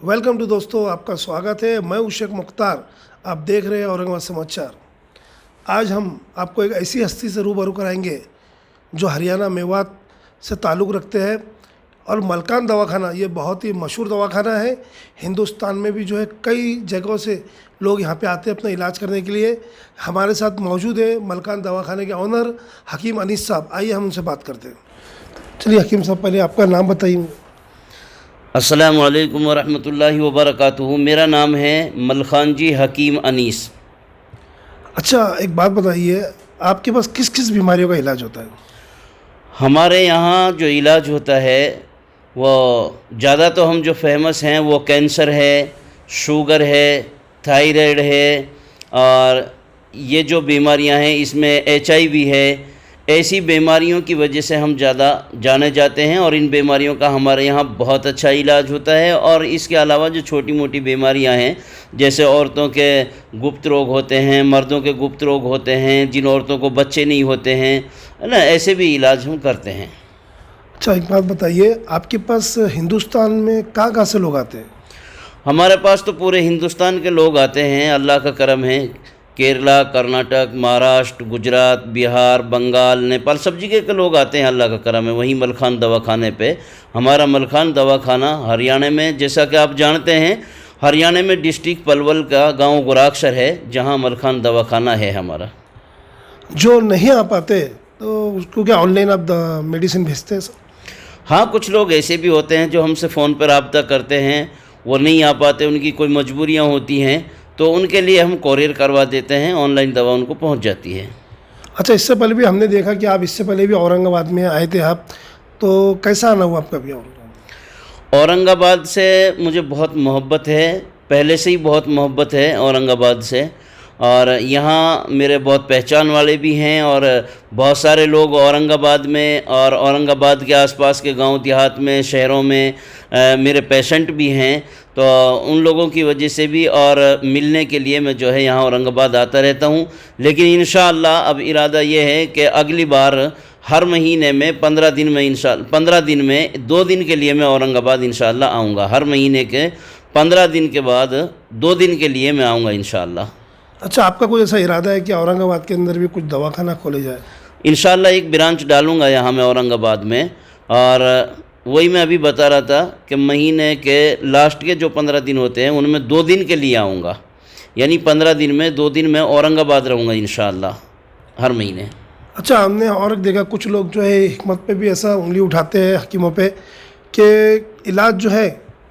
Welcome to दोस्तों, आपका स्वागत है। मैं हूं शेख मुख्तार। आप देख रहे हैं औरंगाबाद समाचार। आज हम आपको एक ऐसी हस्ती से रूबरू कराएंगे जो हरियाणा मेवात से ताल्लुक़ रखते हैं। और मलकान दवाखाना ये बहुत ही मशहूर दवाखाना है। हिंदुस्तान में भी जो है कई जगहों से लोग यहाँ पे आते हैं अपना इलाज करने के लिए। हमारे साथ मौजूद है मलकान दवाखाने के ऑनर हकीम अनीस साहब। आइए हम उनसे बात करते हैं। चलिए हकीम साहब, पहले आपका नाम बताइए। अस्सलामु अलैकुम वरहमतुल्लाहि वबरकातुहू। मेरा नाम है मलखान जी हकीम अनीस। अच्छा, एक बात बताइए, आपके पास किस किस बीमारियों का इलाज होता है? हमारे यहाँ जो इलाज होता है वो ज़्यादा तो हम जो फेमस हैं वो कैंसर है, शुगर है, थायराइड है, और ये जो बीमारियां हैं इसमें HIV है। ऐसी बीमारियों की वजह से हम ज़्यादा जाने जाते हैं और इन बीमारियों का हमारे यहाँ बहुत अच्छा इलाज होता है। और इसके अलावा जो छोटी मोटी बीमारियां हैं, जैसे औरतों के गुप्त रोग होते हैं, मर्दों के गुप्त रोग होते हैं, जिन औरतों को बच्चे नहीं होते हैं, है ना, ऐसे भी इलाज हम करते हैं। अच्छा, एक बात बताइए, आपके पास हिंदुस्तान में कहाँ से लोग आते हैं? हमारे पास तो पूरे हिंदुस्तान के लोग आते हैं, अल्लाह का करम है। केरला, कर्नाटक, महाराष्ट्र, गुजरात, बिहार, बंगाल, नेपाल, सब जगह के लोग आते हैं, अल्लाह का करम है। वहीं मलखान दवाखाने पे, हमारा मलखान दवाखाना हरियाणा में, जैसा कि आप जानते हैं, हरियाणा में डिस्ट्रिक्ट पलवल का गांव गुराक्षर है, जहां मलखान दवाखाना है हमारा। जो नहीं आ पाते तो उसको क्या ऑनलाइन आप मेडिसिन भेजते हैं सर? हाँ, कुछ लोग ऐसे भी होते हैं जो हमसे फ़ोन पर रब्ता करते हैं, वो नहीं आ पाते, उनकी कोई मजबूरियाँ होती हैं, तो उनके लिए हम कोरियर करवा देते हैं, ऑनलाइन दवा उनको पहुंच जाती है। अच्छा, इससे पहले भी हमने देखा कि आप इससे पहले भी औरंगाबाद में आए थे आप, तो कैसा आना हुआ आपका भी औरंगाबाद? औरंगाबाद से मुझे बहुत मोहब्बत है, पहले से ही बहुत मोहब्बत है औरंगाबाद से। और यहाँ मेरे बहुत पहचान वाले भी हैं, और बहुत सारे लोग औरंगाबाद में और औरंगाबाद के आसपास के गांव देहात में, शहरों में मेरे पेशेंट भी हैं। तो उन लोगों की वजह से भी और मिलने के लिए मैं जो है यहाँ औरंगाबाद आता रहता हूँ। लेकिन इंशाअल्लाह अब इरादा ये है कि अगली बार हर महीने में 15 दिन में 15 दिन में 2 दिन के लिए मैं औरंगाबाद इंशाअल्लाह आऊँगा। हर महीने के 15 दिन के बाद 2 दिन के लिए मैं आऊँगा इंशाअल्लाह। अच्छा, आपका कोई ऐसा इरादा है कि औरंगाबाद के अंदर भी कुछ दवाखाना खोले जाए? इंशाअल्लाह एक ब्रांच डालूँगा यहाँ मैं औरंगाबाद में। और वही मैं अभी बता रहा था कि महीने के लास्ट के जो 15 दिन होते हैं उनमें 2 दिन के लिए आऊँगा, यानी 15 दिन में 2 दिन मैं औरंगाबाद रहूँगा इंशाअल्लाह हर महीने। अच्छा, हमने और देखा कुछ लोग जो है हिकमत पे भी ऐसा उंगली उठाते हैं हकीमों पे कि इलाज जो है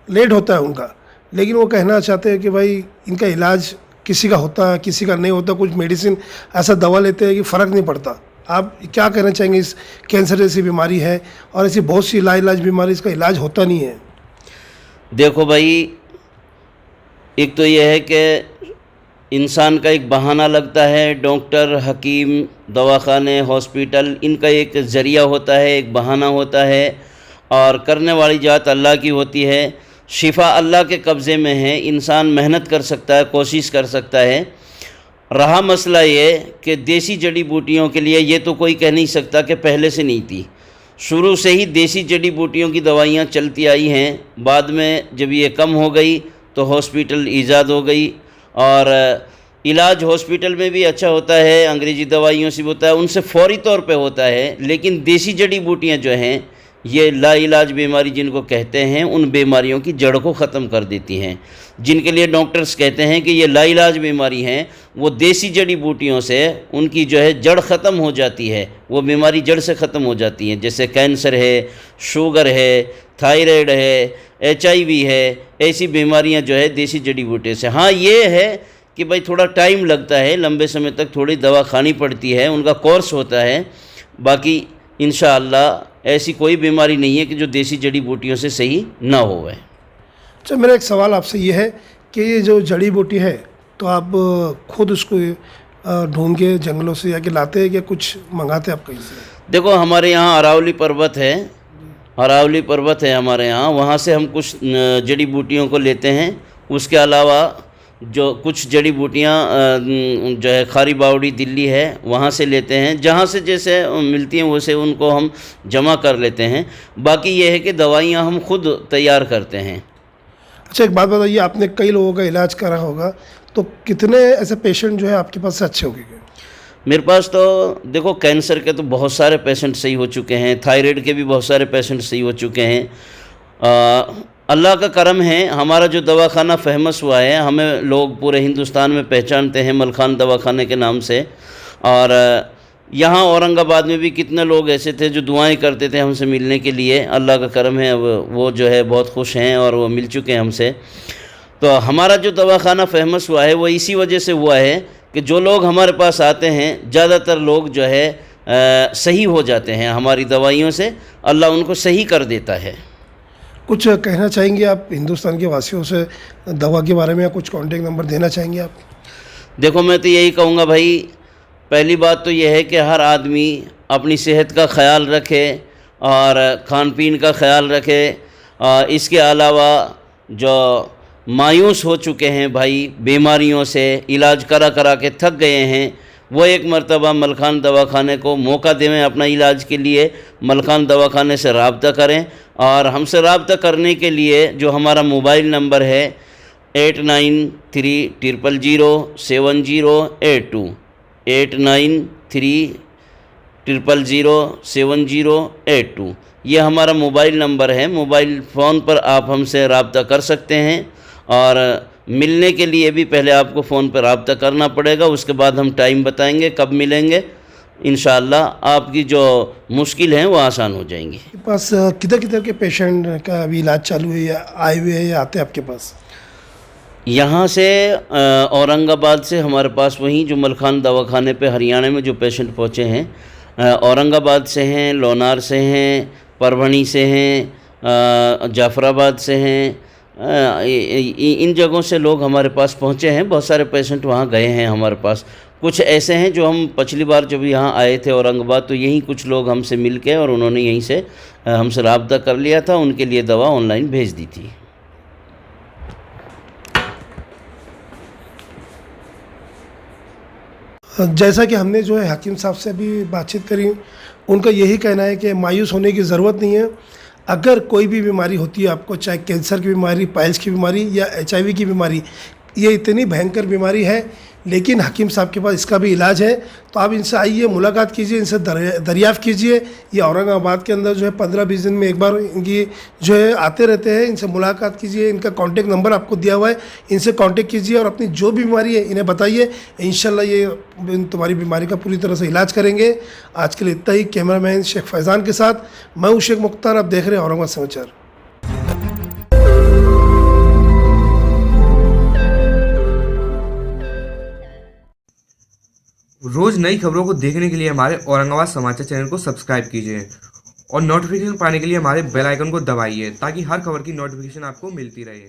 लेट होता है उनका, लेकिन वो कहना चाहते हैं कि भाई इनका इलाज किसी का होता है, किसी का नहीं होता। कुछ मेडिसिन ऐसा दवा लेते हैं कि फ़र्क नहीं पड़ता। आप क्या कहना चाहेंगे? इस कैंसर जैसी बीमारी है और ऐसी बहुत सी लाइलाज बीमारी, इसका इलाज होता नहीं है। देखो भाई, एक तो यह है कि इंसान का एक बहाना लगता है, डॉक्टर, हकीम, दवाखाने, हॉस्पिटल, इनका एक ज़रिया होता है, एक बहाना होता है, और करने वाली जात अल्लाह की होती है। शिफा अल्लाह के कब्ज़े में है। इंसान मेहनत कर सकता है, कोशिश कर सकता है। रहा मसला ये कि देसी जड़ी बूटियों के लिए ये तो कोई कह नहीं सकता कि पहले से नहीं थी। शुरू से ही देसी जड़ी बूटियों की दवाइयाँ चलती आई हैं। बाद में जब ये कम हो गई तो हॉस्पिटल ईजाद हो गई, और इलाज हॉस्पिटल में भी अच्छा होता है, अंग्रेज़ी दवाइयों से भी होता है, उनसे फ़ौरी तौर पे होता है। लेकिन देसी जड़ी बूटियाँ जो हैं, ये लाइलाज बीमारी जिनको कहते हैं, उन बीमारियों की जड़ को ख़त्म कर देती हैं। जिनके लिए डॉक्टर्स कहते हैं कि ये लाइलाज बीमारी हैं, वो देसी जड़ी बूटियों से उनकी जो है जड़ ख़त्म हो जाती है, वो बीमारी जड़ से ख़त्म हो जाती है। जैसे कैंसर है, शुगर है, थायराइड है, HIV है, ऐसी बीमारियां जो है देसी जड़ी बूटी से। हाँ, ये है कि भाई थोड़ा टाइम लगता है, लंबे समय तक थोड़ी दवा खानी पड़ती है, उनका कोर्स होता है। बाकी इंशाअल्लाह ऐसी कोई बीमारी नहीं है कि जो देसी जड़ी बूटियों से सही ना हो। अच्छा, मेरा एक सवाल आपसे ये है कि ये जो जड़ी बूटी है, तो आप खुद उसको ढूंढ के जंगलों से जाके लाते हैं, क्या कुछ मंगाते हैं आप कहीं से? देखो, हमारे यहाँ अरावली पर्वत है, अरावली पर्वत है हमारे यहाँ, वहाँ से हम कुछ जड़ी बूटियों को लेते हैं। उसके अलावा जो कुछ जड़ी बूटियाँ जो है खारी बावड़ी दिल्ली है, वहाँ से लेते हैं। जहाँ से जैसे मिलती हैं वैसे उनको हम जमा कर लेते हैं। बाकी ये है कि दवाइयाँ हम खुद तैयार करते हैं। अच्छा, एक बात बताइए, आपने कई लोगों का इलाज करा होगा, तो कितने ऐसे पेशेंट जो है आपके पास से अच्छे हो गए? मेरे पास तो देखो कैंसर के तो बहुत सारे पेशेंट सही हो चुके हैं, थायराइड के भी बहुत सारे पेशेंट सही हो चुके हैं। अल्लाह का करम है, हमारा जो दवाखाना फेमस हुआ है, हमें लोग पूरे हिंदुस्तान में पहचानते हैं मलखान दवाखाने के नाम से। और यहाँ औरंगाबाद में भी कितने लोग ऐसे थे जो दुआएं करते थे हमसे मिलने के लिए। अल्लाह का करम है, वो जो है बहुत खुश हैं और वो मिल चुके हैं हमसे। तो हमारा जो दवाखाना फेमस हुआ है वो इसी वजह से हुआ है कि जो लोग हमारे पास आते हैं ज़्यादातर लोग जो है सही हो जाते हैं हमारी दवाइयों से, अल्लाह उनको सही कर देता है। कुछ कहना चाहेंगे आप हिंदुस्तान के वासियों से दवा के बारे में, या कुछ कॉन्टेक्ट नंबर देना चाहेंगे आप? देखो मैं तो यही कहूँगा भाई, पहली बात तो यह है कि हर आदमी अपनी सेहत का ख्याल रखे और खान पीन का ख्याल रखे। इसके अलावा जो मायूस हो चुके हैं भाई बीमारियों से, इलाज करा करा के थक गए हैं, वो एक मरतबा मलखान दवाखाने को मौका दें अपना इलाज के लिए। मलखान दवाखाने से रब्ता करें और हमसे रब्ता करने के लिए जो हमारा मोबाइल नंबर है 8930007082 8930007082 ये हमारा मोबाइल नंबर है। मोबाइल फ़ोन पर आप हमसे रब्ता कर सकते हैं और मिलने के लिए भी पहले आपको फ़ोन पर रब्ता करना पड़ेगा, उसके बाद हम टाइम बताएंगे कब मिलेंगे। इंशाअल्लाह आपकी जो मुश्किल हैं वो आसान हो जाएंगी। आपके पास किधर किधर के पेशेंट का अभी इलाज चालू है, या आए हुए हैं, या आते हैं आपके पास? यहाँ से औरंगाबाद से हमारे पास वहीं जो मलखान दवाखाने पे हरियाणा में जो पेशेंट पहुँचे हैं, औरंगाबाद से हैं, लोनार से हैं, परभणी से हैं, जाफराबाद से हैं। इन जगहों से लोग हमारे पास पहुँचे हैं। बहुत सारे पेशेंट वहाँ गए हैं हमारे पास। कुछ ऐसे हैं जो हम पिछली बार जब यहाँ आए थे औरंगाबाद, तो यहीं कुछ लोग हमसे मिल के और उन्होंने यहीं से हमसे रब्ता कर लिया था, उनके लिए दवा ऑनलाइन भेज दी थी। जैसा कि हमने जो है हकीम साहब से भी बातचीत करी, उनका यही कहना है कि मायूस होने की ज़रूरत नहीं है। अगर कोई भी बीमारी होती है आपको, चाहे कैंसर की बीमारी, पाइल्स की बीमारी या HIV की बीमारी, ये इतनी भयंकर बीमारी है, लेकिन हकीम साहब के पास इसका भी इलाज है। तो आप इनसे आइए, मुलाकात कीजिए, इनसे दरियाफ़्त कीजिए। ये औरंगाबाद के अंदर जो है 15-20 दिन में एक बार इनकी जो है आते रहते हैं। इनसे मुलाकात कीजिए, इनका कॉन्टेक्ट नंबर आपको दिया हुआ है, इनसे कॉन्टेक्ट कीजिए और अपनी जो भी बीमारी है इन्हें बताइए। इंशाल्लाह ये तुम्हारी बीमारी का पूरी तरह से इलाज करेंगे। आज के लिए इतना ही। कैमरामैन शेख फैज़ान के साथ मैं हूँ शेख मुख्तार। आप देख रहे हैं औरंगाबाद समाचार। रोज नई खबरों को देखने के लिए हमारे औरंगाबाद समाचार चैनल को सब्सक्राइब कीजिए और नोटिफिकेशन पाने के लिए हमारे बेल आइकन को दबाइए ताकि हर खबर की नोटिफिकेशन आपको मिलती रहे।